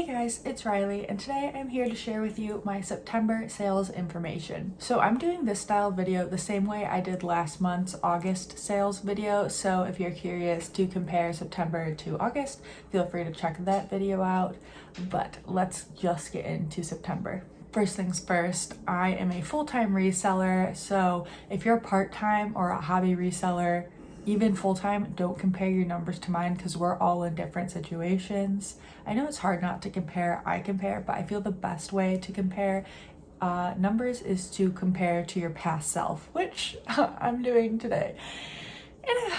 Hey guys, it's Riley, and today I'm here to share with you my September sales information. So I'm doing this style video the same way I did last month's August sales video, so if you're curious to compare September to August, feel free to check that video out, but let's just get into September. First things first, I am a full-time reseller, so if you're part-time or a hobby reseller, even full-time, don't compare your numbers to mine because we're all in different situations. I know it's hard not to compare, I compare, but I feel the best way to compare numbers is to compare to your past self, which I'm doing today. And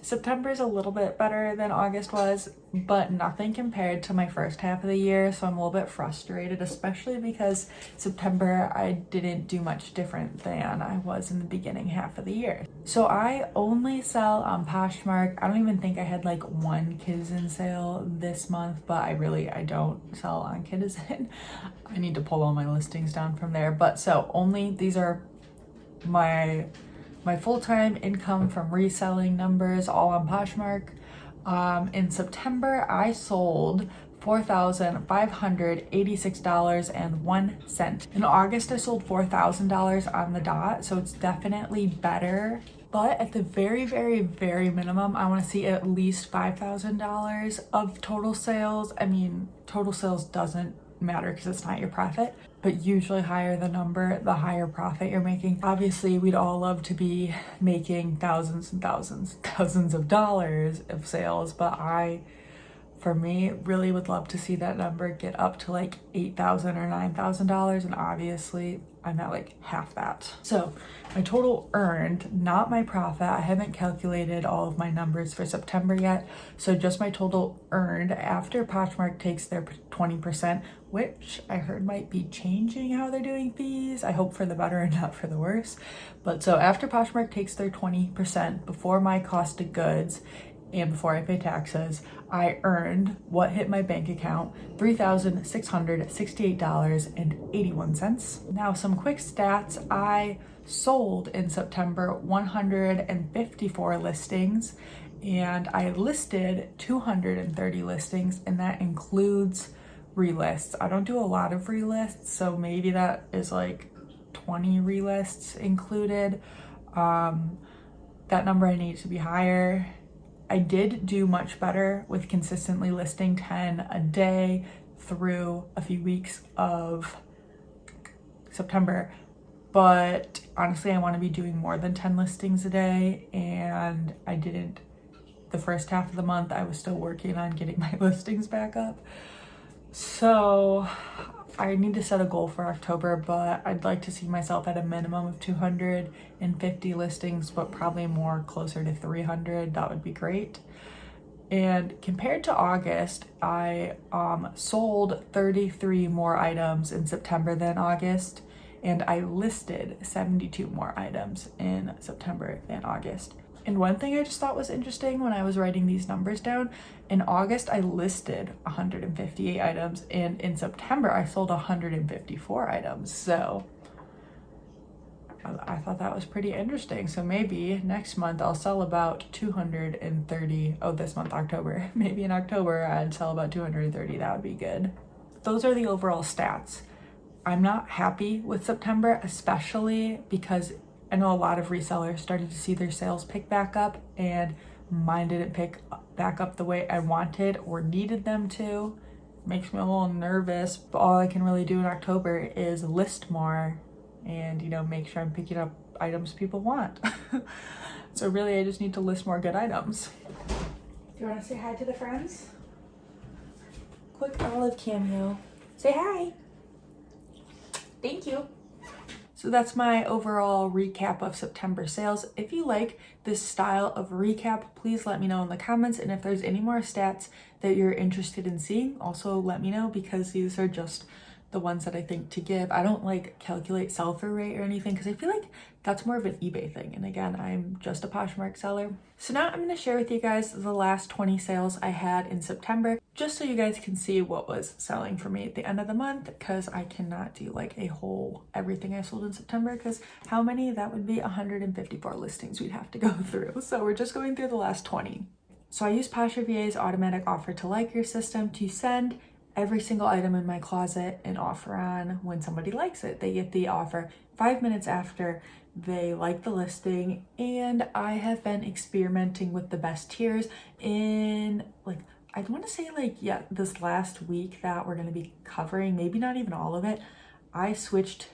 September is a little bit better than August was, but nothing compared to my first half of the year, so I'm a little bit frustrated, especially because September I didn't do much different than I was in the beginning half of the year. So I only sell on Poshmark. I don't even think I had like one Kidizen sale this month, but I don't sell on Kidizen. I need to pull all my listings down from there, but so only these are my full-time income from reselling numbers, all on Poshmark. In September, I sold $4,586.01. In August, I sold $4,000 on the dot, so it's definitely better. But at the very, very, very minimum, I want to see at least $5,000 of total sales. I mean, total sales doesn't matter because it's not your profit, but usually higher the number, the higher profit you're making. Obviously, we'd all love to be making thousands and thousands of dollars of sales, but for me, really would love to see that number get up to like $8,000 or $9,000, and obviously I'm at like half that. So my total earned, not my profit. I haven't calculated all of my numbers for September yet, so just my total earned after Poshmark takes their 20%, which I heard might be changing how they're doing fees. I hope for the better and not for the worse. But so after Poshmark takes their 20% before my cost of goods and before I pay taxes, I earned what hit my bank account, $3,668.81. Now some quick stats. I sold in September 154 listings, and I listed 230 listings, and that includes relists. I don't do a lot of relists, so maybe that is like 20 relists included. That number I need to be higher. I did do much better with consistently listing 10 a day through a few weeks of September, but honestly, I want to be doing more than 10 listings a day, and I didn't. The first half of the month, I was still working on getting my listings back up. So I need to set a goal for October, but I'd like to see myself at a minimum of 250 listings, but probably more closer to 300. That would be great. And compared to August, I sold 33 more items in September than August, and I listed 72 more items in September than August. And one thing I just thought was interesting when I was writing these numbers down, in August I listed 158 items, and in September I sold 154 items. So I thought that was pretty interesting. So maybe next month I'll sell about 230. Oh, this month, October. Maybe in October I'd sell about 230. That would be good. Those are the overall stats. I'm not happy with September, especially because I know a lot of resellers started to see their sales pick back up, and mine didn't pick back up the way I wanted or needed them to. Makes me a little nervous, but all I can really do in October is list more and, make sure I'm picking up items people want. So really, I just need to list more good items. Do you want to say hi to the friends? Quick olive cameo. Say hi. Thank you. So that's my overall recap of September sales. If you like this style of recap, please let me know in the comments. And if there's any more stats that you're interested in seeing, also let me know, because these are just the ones that I think to give. I don't calculate sell-through rate or anything because I feel like that's more of an eBay thing. And again, I'm just a Poshmark seller. So now I'm going to share with you guys the last 20 sales I had in September, just so you guys can see what was selling for me at the end of the month, because I cannot do like a whole everything I sold in September, because how many? That would be 154 listings we'd have to go through. So we're just going through the last 20. So I use Poshmark VA's automatic offer to like your system to send every single item in my closet an offer on. When somebody likes it, they get the offer 5 minutes after they like the listing. And I have been experimenting with the best tiers in, like, I want to say, like, yeah, this last week that we're going to be covering, maybe not even all of it, I switched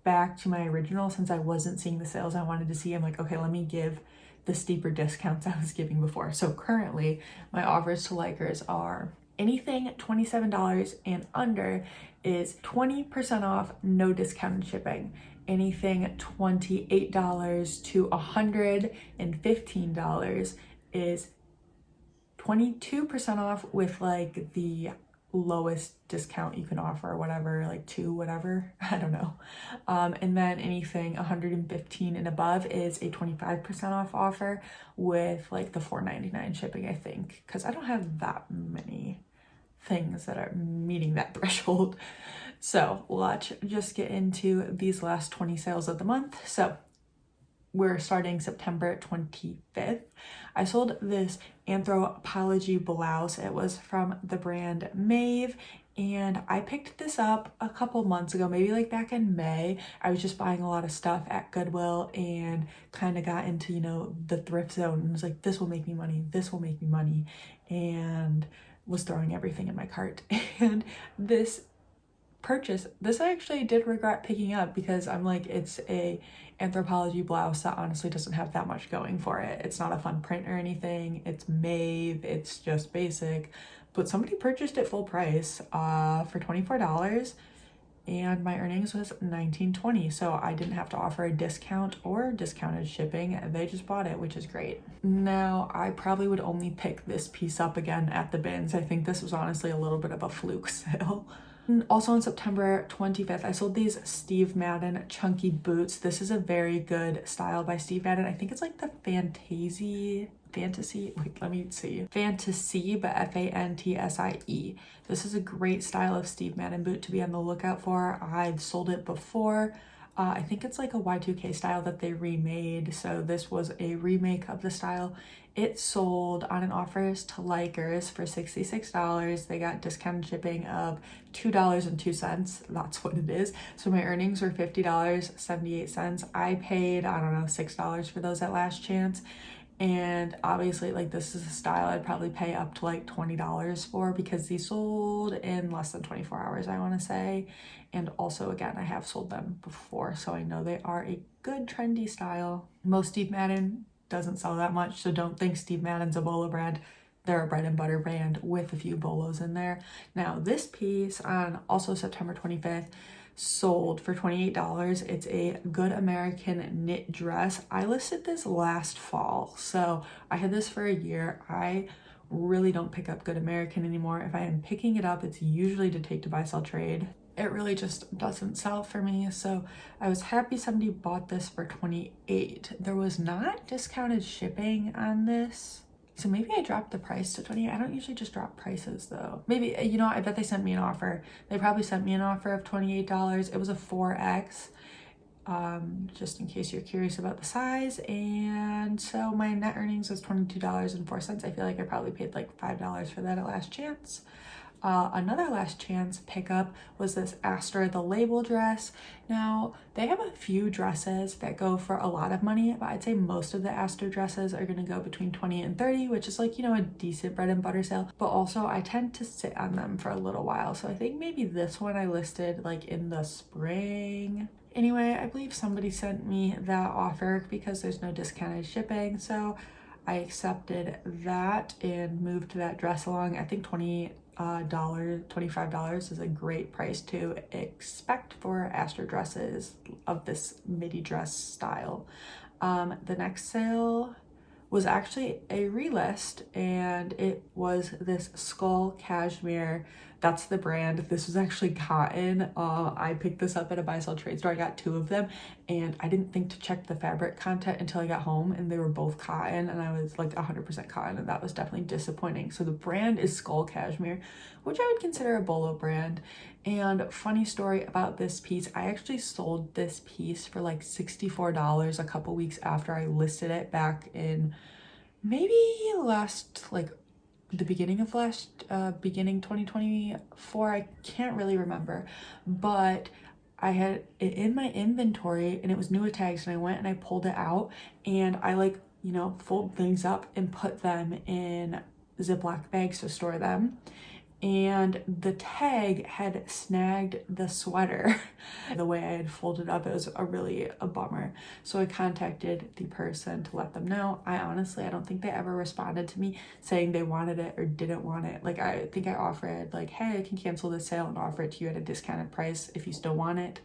back to my original since I wasn't seeing the sales I wanted to see. I'm like, okay, let me give the steeper discounts I was giving before. So currently my offers to likers are anything $27 and under is 20% off, no discounted shipping. Anything $28 to $115 is 22% off with like the lowest discount you can offer, whatever, like 2 whatever, I don't know. And then anything 115 and above is a 25% off offer with like the $4.99 shipping, I think, because I don't have that many things that are meeting that threshold. So let's just get into these last 20 sales of the month. So we're starting September 25th. I sold this Anthropologie blouse. It was from the brand Maeve, and I picked this up a couple months ago, maybe like back in May. I was just buying a lot of stuff at Goodwill and kind of got into, you know, the thrift zone and was like, this will make me money, this will make me money, and was throwing everything in my cart. And this purchase, this I actually did regret picking up because I'm like, it's a Anthropologie blouse that honestly doesn't have that much going for it. It's not a fun print or anything. It's Maeve, it's just basic, but somebody purchased it full price for $24 and my earnings was $19.20, so I didn't have to offer a discount or discounted shipping. They just bought it, which is great. Now, I probably would only pick this piece up again at the bins. I think this was honestly a little bit of a fluke sale. Also on September 25th, I sold these Steve Madden chunky boots. This is a very good style by Steve Madden. I think it's like the Fantasy, wait, let me see. Fantasy, but F-A-N-T-S-I-E. This is a great style of Steve Madden boot to be on the lookout for. I've sold it before. I think it's like a Y2K style that they remade. So this was a remake of the style. It sold on an offers to likers for $66. They got discounted shipping of $2.02. That's what it is. So my earnings were $50.78. I paid, I don't know, $6 for those at last chance. And obviously, like, this is a style I'd probably pay up to like $20 for because these sold in less than 24 hours, I want to say. And also, again, I have sold them before, so I know they are a good trendy style. Most Steve Madden doesn't sell that much, so don't think Steve Madden's a bolo brand. They're a bread and butter brand with a few bolos in there. Now, this piece on also September 25th sold for $28. It's a Good American knit dress. I listed this last fall, so I had this for a year. I really don't pick up Good American anymore. If I am picking it up, it's usually to take to buy, sell, trade. It really just doesn't sell for me, so I was happy somebody bought this for $28. There was not discounted shipping on this, so maybe I dropped the price to $28. I don't usually just drop prices though. Maybe, you know, I bet they sent me an offer. They probably sent me an offer of $28. It was a 4X, just in case you're curious about the size. And so my net earnings was $22.04. I feel like I probably paid like $5 for that at last chance. Another last chance pickup was this Astor the Label dress. Now, they have a few dresses that go for a lot of money, but I'd say most of the Astor dresses are going to go between 20 and 30, which is like, you know, a decent bread and butter sale. But also I tend to sit on them for a little while. So I think maybe this one I listed like in the spring. Anyway, I believe somebody sent me that offer because there's no discounted shipping. So I accepted that and moved that dress along. I think $25 is a great price to expect for Astor dresses of this midi dress style. The next sale was actually a relist, and it was this skull cashmere. That's the brand. This was actually cotton. I picked this up at a buy sell trade store. I got 2 of them, and I didn't think to check the fabric content until I got home, and they were both cotton, and I was like 100% cotton, and that was definitely disappointing. So the brand is Skull Cashmere, which I would consider a bolo brand. And funny story about this piece, I actually sold this piece for like $64 a couple weeks after I listed it back in maybe last like the beginning of beginning 2024. I can't really remember, but I had it in my inventory and it was new tags, and I went and I pulled it out, and I like, you know, fold things up and put them in Ziploc bags to store them. And the tag had snagged the sweater the way I had folded up. It was a bummer. So I contacted the person to let them know. I don't think they ever responded to me saying they wanted it or didn't want it. Like, I think I offered like, hey, I can cancel the sale and offer it to you at a discounted price if you still want it.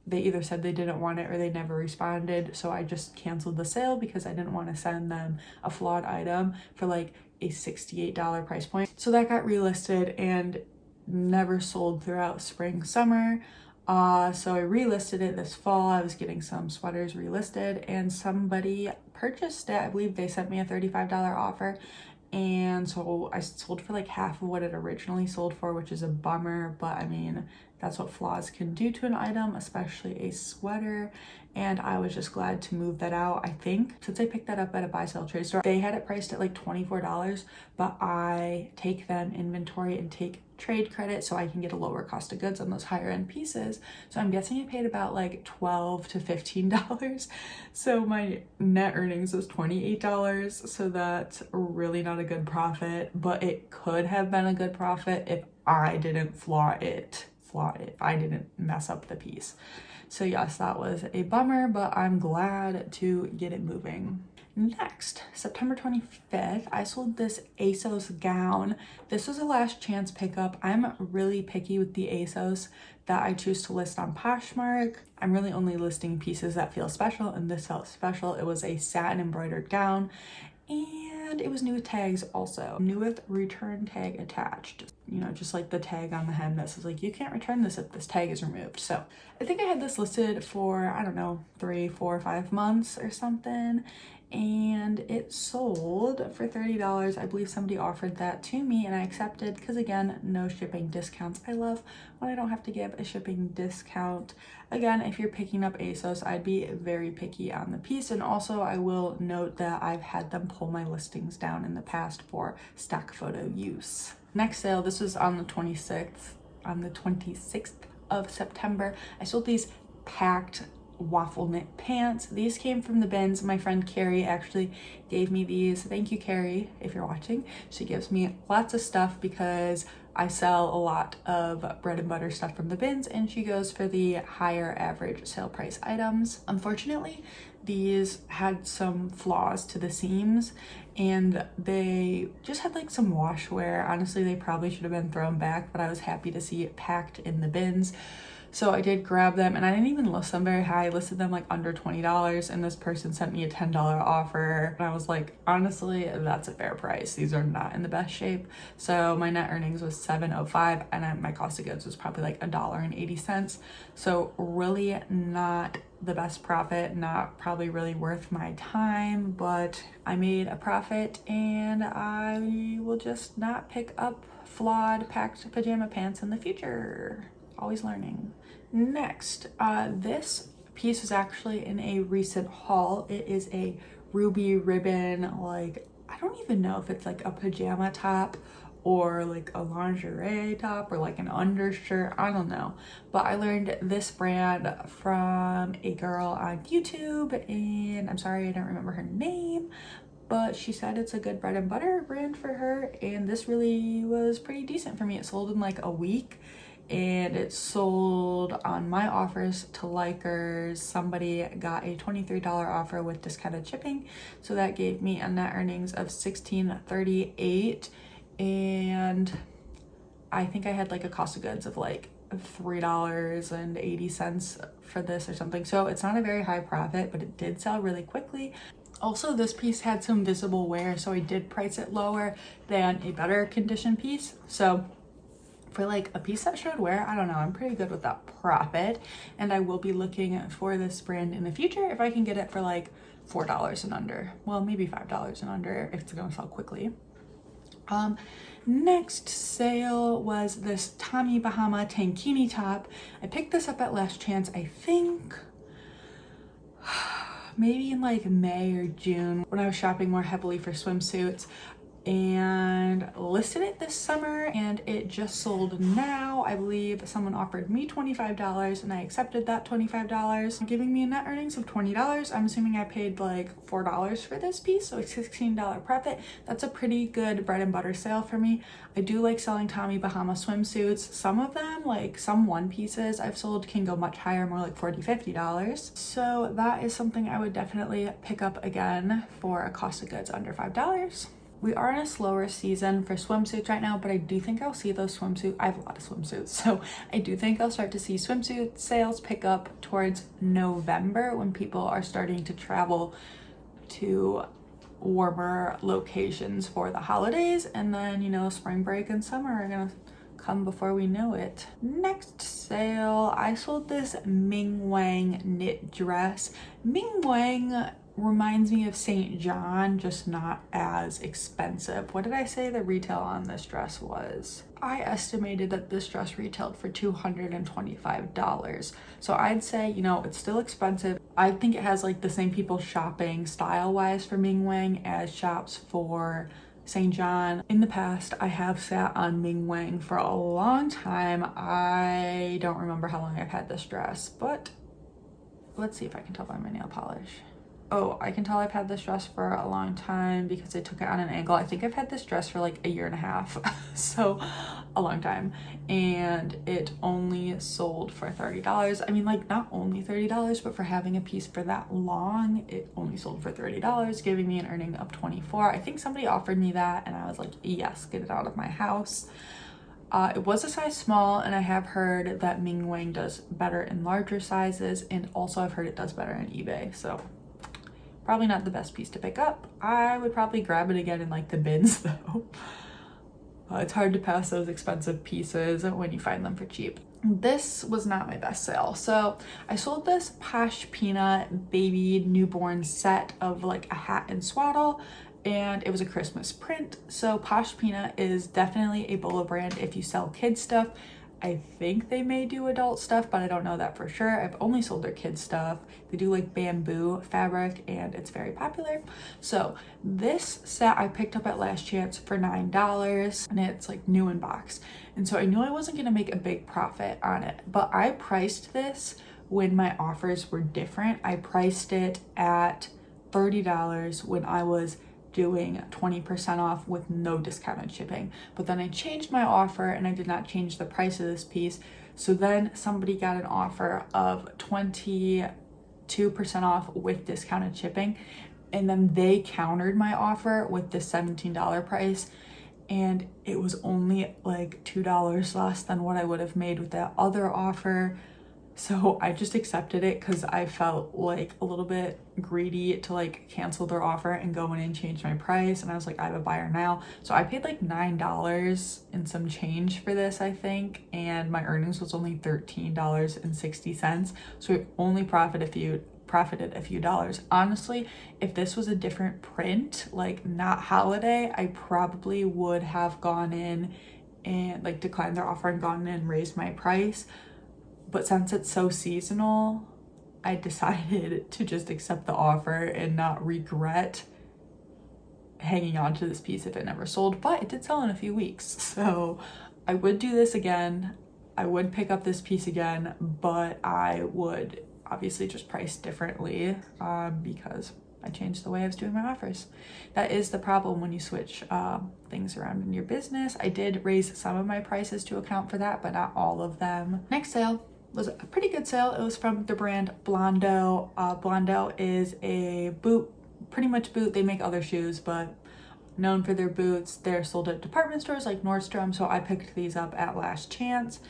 They either said they didn't want it or they never responded. So I just canceled the sale because I didn't want to send them a flawed item for like a $68 price point. So that got relisted and never sold throughout spring, summer. So I relisted it this fall. I was getting some sweaters relisted and somebody purchased it. I believe they sent me a $35 offer. And so I sold for like half of what it originally sold for, which is a bummer, but I mean, that's what flaws can do to an item, especially a sweater. And I was just glad to move that out. I think since I picked that up at a buy sell trade store, they had it priced at like $24, but I take them inventory and take trade credit so I can get a lower cost of goods on those higher end pieces. So I'm guessing I paid about like $12 to $15. So my net earnings was $28. So that's really not a good profit, but it could have been a good profit if I didn't flaw it, if I didn't mess up the piece. So yes, that was a bummer, but I'm glad to get it moving. Next, September 25th, I sold this ASOS gown. This was a last chance pickup. I'm really picky with the ASOS that I choose to list on Poshmark. I'm really only listing pieces that feel special, and this felt special. It was a satin embroidered gown, and it was new with tags also. New with return tag attached. You know, just like the tag on the hem that says like, you can't return this if this tag is removed. So I think I had this listed for, I don't know, 3, 4, 5 months or something. And it sold for $30. I believe somebody offered that to me and I accepted because, again, no shipping discounts. I love when I don't have to give a shipping discount. Again, if you're picking up ASOS, I'd be very picky on the piece. And also I will note that I've had them pull my listings down in the past for stock photo use. Next sale, this was on the 26th of September. I sold these packed waffle knit pants. These came from the bins. My friend Carrie actually gave me these. Thank you, Carrie, if you're watching. She gives me lots of stuff because I sell a lot of bread and butter stuff from the bins, and she goes for the higher average sale price items. Unfortunately, these had some flaws to the seams and they just had like some wash wear. Honestly, they probably should have been thrown back, but I was happy to see it packed in the bins. So I did grab them, and I didn't even list them very high. I listed them like under $20, and this person sent me a $10 offer. And I was like, honestly, that's a fair price. These are not in the best shape. So my net earnings was $7.05, and my cost of goods was probably like $1.80. So really not the best profit, not probably really worth my time, but I made a profit, and I will just not pick up flawed packed pajama pants in the future. Always learning. Next, this piece is actually in a recent haul. It is a ruby ribbon, like, I don't even know if it's like a pajama top or like a lingerie top or like an undershirt, I don't know. But I learned this brand from a girl on YouTube, and I'm sorry I don't remember her name, but she said it's a good bread and butter brand for her, and this really was pretty decent for me. It sold in like a week, and it sold on my offers to likers. Somebody got a $23 offer with discounted shipping, so that gave me a net earnings of $16.38, and I think I had like a cost of goods of like $3.80 for this or something. So it's not a very high profit, but it did sell really quickly. Also, this piece had some visible wear, so I did price it lower than a better condition piece. So for like a piece that showed wear, I don't know, I'm pretty good with that profit, and I will be looking for this brand in the future if I can get it for like $4 and under. Well, maybe $5 and under if it's gonna sell quickly. Next sale was this Tommy Bahama tankini top. I picked this up at last chance, I think maybe in like May or June when I was shopping more heavily for swimsuits. and listed it this summer, and it just sold now. I believe someone offered me $25 and I accepted that $25, giving me a net earnings of $20. I'm assuming I paid like $4 for this piece, so a $16 profit. That's a pretty good bread and butter sale for me. I do like selling Tommy Bahama swimsuits. Some of them, like some one pieces I've sold, can go much higher, more like $40, $50. So that is something I would definitely pick up again for a cost of goods under $5. We are in a slower season for swimsuits right now, but I do think I'll see those swimsuits. I have a lot of swimsuits, so I do think I'll start to see swimsuit sales pick up towards November when people are starting to travel to warmer locations for the holidays. And then, you know, spring break and summer are gonna come before we know it. Next sale, I sold this Ming Wang knit dress. Ming Wang reminds me of St. John, just not as expensive. What did I say the retail on this dress was? I estimated that this dress retailed for $225. So I'd say, you know, it's still expensive. I think it has like the same people shopping style-wise for Ming Wang as shops for St. John. In the past, I have sat on Ming Wang for a long time. I don't remember how long I've had this dress, but let's see if I can tell by my nail polish. Oh, I can tell I've had this dress for a long time because I took it on an angle. I think I've had this dress for like a year and a half, so a long time. And it only sold for $30. I mean, like, not only $30, but for having a piece for that long, it only sold for $30, giving me an earning of $24. I think somebody offered me that and I was like, yes, get it out of my house. It was a size small, and I have heard that Ming Wang does better in larger sizes, and also I've heard it does better on eBay, so probably not the best piece to pick up. I would probably grab it again in like the bins though. It's hard to pass those expensive pieces when you find them for cheap. This was not my best sale. So I sold this Posh Peanut baby newborn set of like a hat and swaddle, and it was a Christmas print. So Posh Peanut is definitely a Bolo brand if you sell kid stuff. I think they may do adult stuff, but I don't know that for sure. I've only sold their kids stuff. They do like bamboo fabric and it's very popular. So this set I picked up at Last Chance for $9, and it's like new in box. And so I knew I wasn't gonna make a big profit on it, but I priced this when my offers were different. I priced it at $30 when I was doing 20% off with no discounted shipping. But then I changed my offer and I did not change the price of this piece. So then somebody got an offer of 22% off with discounted shipping. And then they countered my offer with the $17 price. And it was only like $2 less than what I would have made with that other offer. So I just accepted it because I felt like a little bit greedy to like cancel their offer and go in and change my price. And I was like, I have a buyer now. So I paid like $9 and some change for this, I think. And my earnings was only $13.60. So I only profited a few dollars. Honestly, if this was a different print, like not holiday, I probably would have gone in and like declined their offer and gone in and raised my price. But since it's so seasonal, I decided to just accept the offer and not regret hanging on to this piece if it never sold. But it did sell in a few weeks, so I would do this again. I would pick up this piece again, but I would obviously just price differently because I changed the way I was doing my offers. That is the problem when you switch things around in your business. I did raise some of my prices to account for that, but not all of them. Next sale was a pretty good sale. It was from the brand Blondo. Blondo is a boot, pretty much boot. They make other shoes, but known for their boots. They're sold at department stores like Nordstrom, so I picked these up at Last Chance.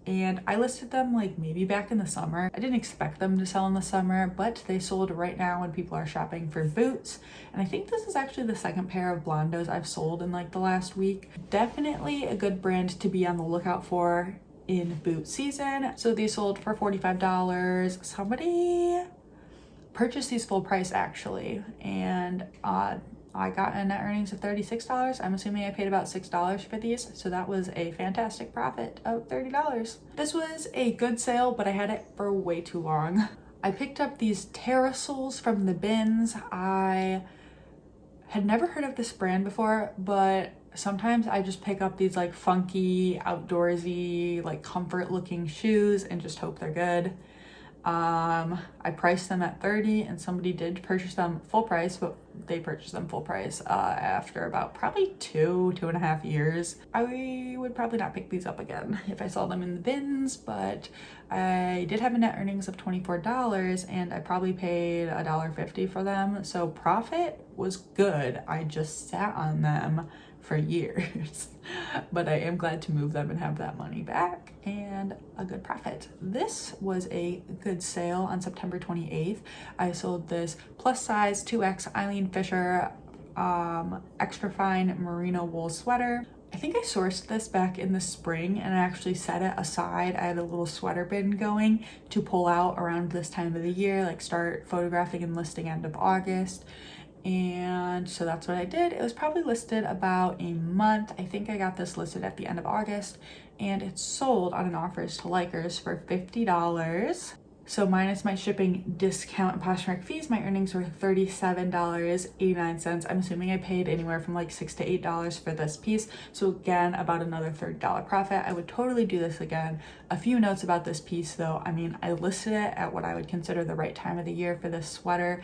And I listed them like maybe back in the summer. I didn't expect them to sell in the summer, but they sold right now when people are shopping for boots. And I think this is actually the second pair of Blondos I've sold in like the last week. Definitely a good brand to be on the lookout for in boot season. So these sold for $45. Somebody purchased these full price actually, and I got a net earnings of $36. I'm assuming I paid about $6 for these, so that was a fantastic profit of $30. This was a good sale, but I had it for way too long. I picked up these terrasols from the bins. I had never heard of this brand before, but sometimes I just pick up these like funky, outdoorsy, like comfort looking shoes and just hope they're good. I priced them at $30 and somebody did purchase them full price, but they purchased them full price after about probably 2.5 years. I would probably not pick these up again if I saw them in the bins, but I did have a net earnings of $24 and I probably paid $1.50 for them. So profit was good. I just sat on them for years, but I am glad to move them and have that money back and a good profit. This was a good sale on September 28th. I sold this plus size 2X Eileen Fisher extra fine merino wool sweater. I think I sourced this back in the spring and I actually set it aside. I had a little sweater bin going to pull out around this time of the year, like start photographing and listing end of August. And so that's what I did. It was probably listed about a month. I think I got this listed at the end of August and it's sold on an offers to likers for $50. So minus my shipping discount and Poshmark fees, my earnings were $37.89. I'm assuming I paid anywhere from like $6 to $8 for this piece. So again, about another $30 profit. I would totally do this again. A few notes about this piece though. I mean, I listed it at what I would consider the right time of the year for this sweater.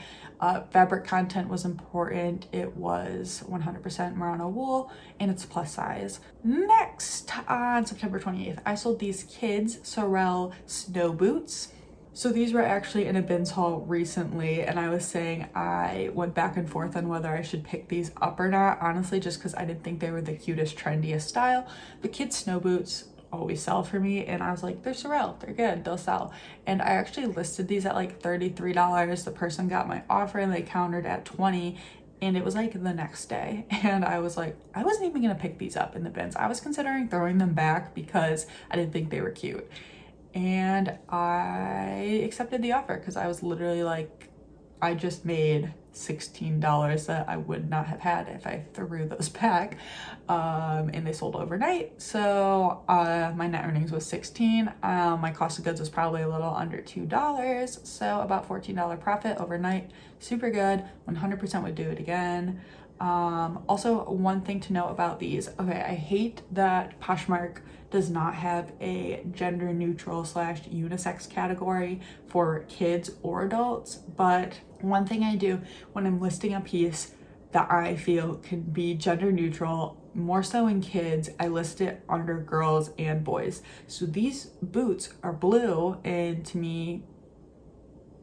Fabric content was important. It was 100% merino wool and it's plus size. Next, on September 28th, I sold these kids Sorel snow boots. So these were actually in a bins haul recently and I was saying I went back and forth on whether I should pick these up or not, honestly, just because I didn't think they were the cutest, trendiest style. The kids' snow boots always sell for me and I was like, they're Sorel, they're good, they'll sell. And I actually listed these at like $33. The person got my offer and they countered at $20 and it was like the next day. And I was like, I wasn't even gonna pick these up in the bins. I was considering throwing them back because I didn't think they were cute. And I accepted the offer because I was literally like, I just made $16 that I would not have had if I threw those back. And they sold overnight. So my net earnings was $16. My cost of goods was probably a little under $2. So about $14 profit overnight. Super good. 100% would do it again. Also, one thing to note about these. Okay, I hate that Poshmark does not have a gender neutral / unisex category for kids or adults, but one thing I do when I'm listing a piece that I feel can be gender neutral, more so in kids, I list it under girls and boys. So these boots are blue and to me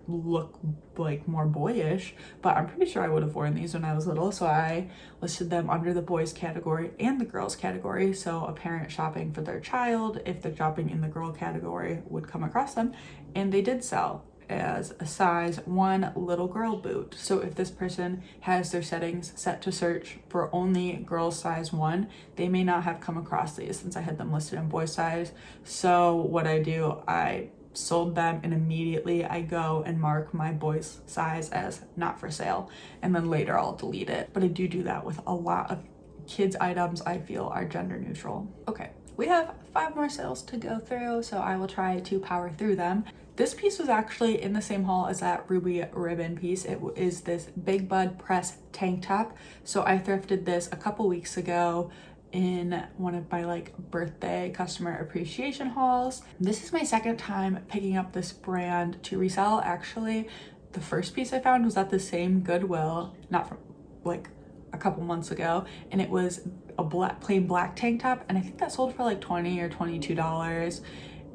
look like more boyish, but I'm pretty sure I would have worn these when I was little, so I listed them under the boys category and the girls category, so a parent shopping for their child, if they're shopping in the girl category, would come across them, and they did sell as a size 1 little girl boot. So if this person has their settings set to search for only girls size 1, they may not have come across these since I had them listed in boy size. So what I do, I sold them and immediately I go and mark my boys size as not for sale, and then later I'll delete it. But I do that with a lot of kids items I feel are gender neutral. Okay, we have 5 more sales to go through, so I will try to power through them. This piece was actually in the same haul as that ruby ribbon piece. It is this Big Bud press tank top. So I thrifted this a couple weeks ago in one of my like birthday customer appreciation hauls. This is my second time picking up this brand to resell. Actually, the first piece I found was at the same Goodwill, not from like a couple months ago, and it was a plain black tank top, and I think that sold for like $20 or $22.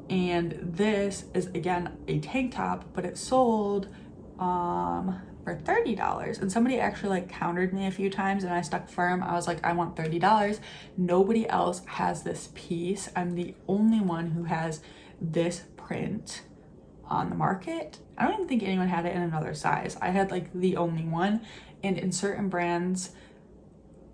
And this is again a tank top, but it sold for $30, and somebody actually like countered me a few times and I stuck firm. I was like, I want $30. Nobody else has this piece. I'm the only one who has this print on the market. I don't even think anyone had it in another size. I had like the only one, and in certain brands,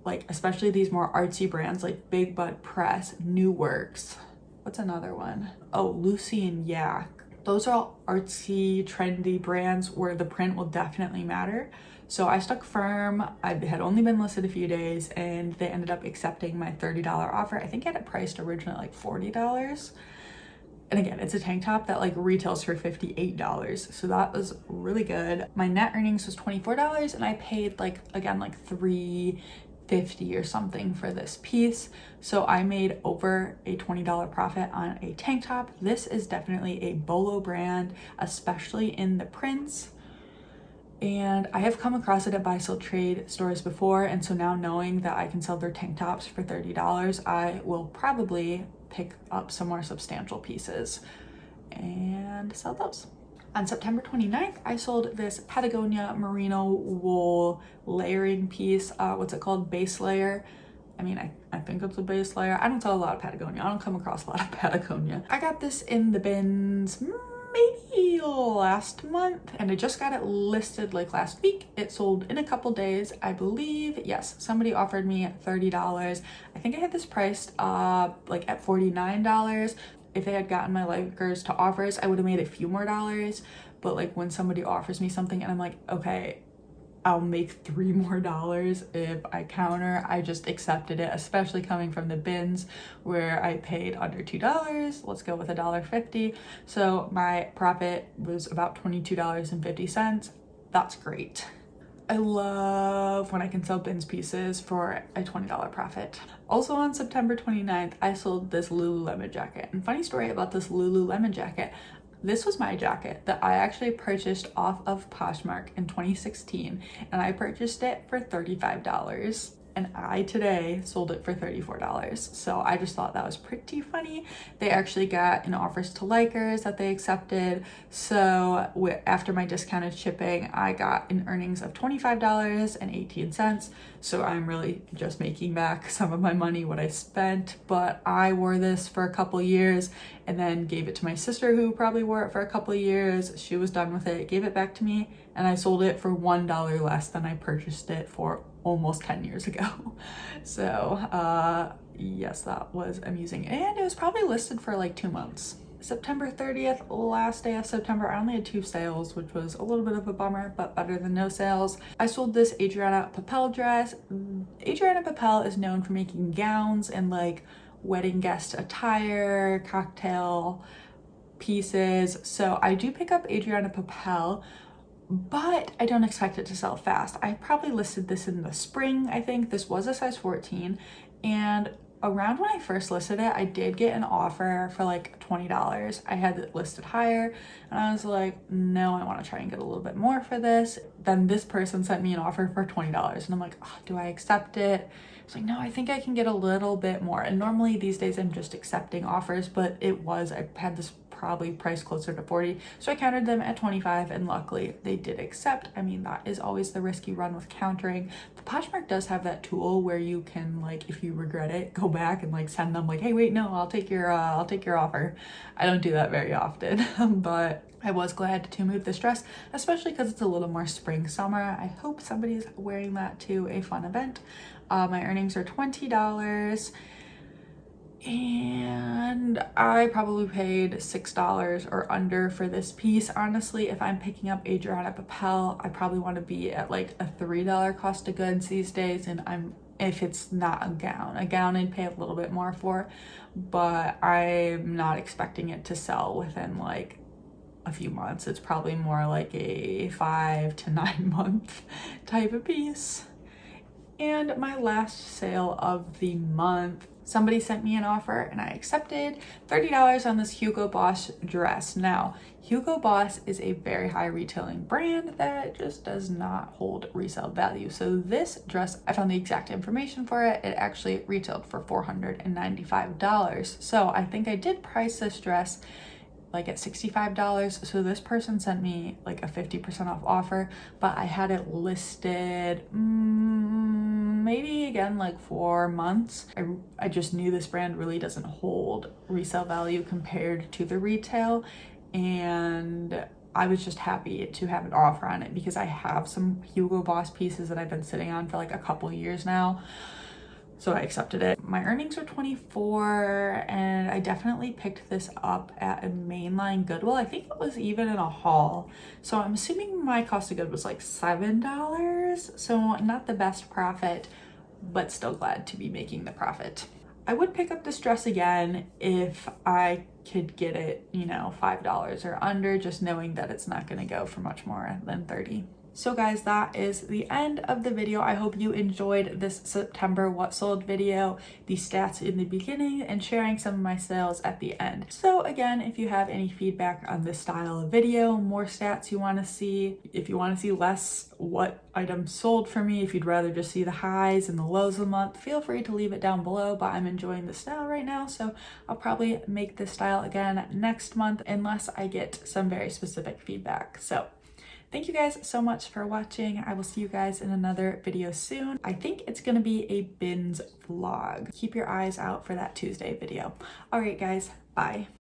like especially these more artsy brands like Big Bud Press, New Works, what's another one? Oh, Lucy and Yak. Those are all artsy, trendy brands where the print will definitely matter. So I stuck firm. I had only been listed a few days and they ended up accepting my $30 offer. I think I had it priced originally like $40. And again, it's a tank top that like retails for $58. So that was really good. My net earnings was $24 and I paid like, again, like $3.50 or something for this piece. So I made over a $20 profit on a tank top. This is definitely a Bolo brand, especially in the prints. And I have come across it at buy sell trade stores before, and so now knowing that I can sell their tank tops for $30, I will probably pick up some more substantial pieces and sell those. On September 29th, I sold this Patagonia merino wool layering piece. What's it called? Base layer. I mean, I think it's a base layer. I don't sell a lot of Patagonia. I don't come across a lot of Patagonia. I got this in the bins maybe last month, and I just got it listed like last week. It sold in a couple days, I believe. Yes, somebody offered me $30. I think I had this priced like at $49. If they had gotten my likers to offers, I would have made a few more dollars. But like when somebody offers me something and I'm like, okay, I'll make $3 more if I counter, I just accepted it, especially coming from the bins where I paid under $2. Let's go with $1.50. So my profit was about $22.50. That's great. I love when I can sell bins pieces for a $20 profit. Also on September 29th, I sold this Lululemon jacket. And funny story about this Lululemon jacket, this was my jacket that I actually purchased off of Poshmark in 2016, and I purchased it for $35. And I today sold it for $34. So I just thought that was pretty funny. They actually got an offers to likers that they accepted. So after my discounted shipping, I got an earnings of $25.18. So I'm really just making back some of my money, what I spent. But I wore this for a couple years and then gave it to my sister, who probably wore it for a couple of years. She was done with it, gave it back to me, and I sold it for $1 less than I purchased it for almost 10 years ago. So yes, that was amusing, and it was probably listed for like 2 months. September 30th, last day of September, I only had 2 sales, which was a little bit of a bummer, but better than no sales. I sold this Adriana Papel dress. Adriana Papel is known for making gowns and like wedding guest attire, cocktail pieces. So I do pick up Adriana Papel, but I don't expect it to sell fast. I probably listed this in the spring. I think this was a size 14, and around when I first listed it, I did get an offer for like $20. I had it listed higher, and I was like, no, I want to try and get a little bit more for this. Then this person sent me an offer for $20, and I'm like, oh, do I accept it? It's like, no, I think I can get a little bit more. And normally these days I'm just accepting offers, but I had this probably priced closer to 40, so I countered them at 25, and luckily they did accept. I mean, that is always the risk you run with countering. The Poshmark does have that tool where you can, like, if you regret it, go back and like send them like, hey, wait, no, I'll take your offer. I don't do that very often, but I was glad to move this dress, especially because it's a little more spring summer. I hope somebody's wearing that to a fun event. My earnings are $20. And I probably paid $6 or under for this piece. Honestly, if I'm picking up Adriana Papel, I probably want to be at like a $3 cost of goods these days. And if it's not a gown I'd pay a little bit more for, but I'm not expecting it to sell within like a few months. It's probably more like a 5 to 9 month type of piece. And my last sale of the month, somebody sent me an offer and I accepted $30 on this Hugo Boss dress. Now, Hugo Boss is a very high retailing brand that just does not hold resale value. So this dress, I found the exact information for it. It actually retailed for $495. So I think I did price this dress like at $65. So this person sent me like a 50% off offer, but I had it listed maybe again like 4 months. I just knew this brand really doesn't hold resale value compared to the retail, and I was just happy to have an offer on it because I have some Hugo Boss pieces that I've been sitting on for like a couple years now. So I accepted it. My earnings are $24, and I definitely picked this up at a mainline Goodwill. I think it was even in a haul. So I'm assuming my cost of good was like $7. So not the best profit, but still glad to be making the profit. I would pick up this dress again if I could get it, you know, $5 or under, just knowing that it's not going to go for much more than 30. So guys, that is the end of the video. I hope you enjoyed this September what sold video, the stats in the beginning and sharing some of my sales at the end. So again, if you have any feedback on this style of video, more stats you want to see, if you want to see less what items sold for me, if you'd rather just see the highs and the lows of the month, feel free to leave it down below, but I'm enjoying the style right now, so I'll probably make this style again next month unless I get some very specific feedback. So thank you guys so much for watching. I will see you guys in another video soon. I think it's gonna be a bins vlog. Keep your eyes out for that Tuesday video. All right, guys, bye.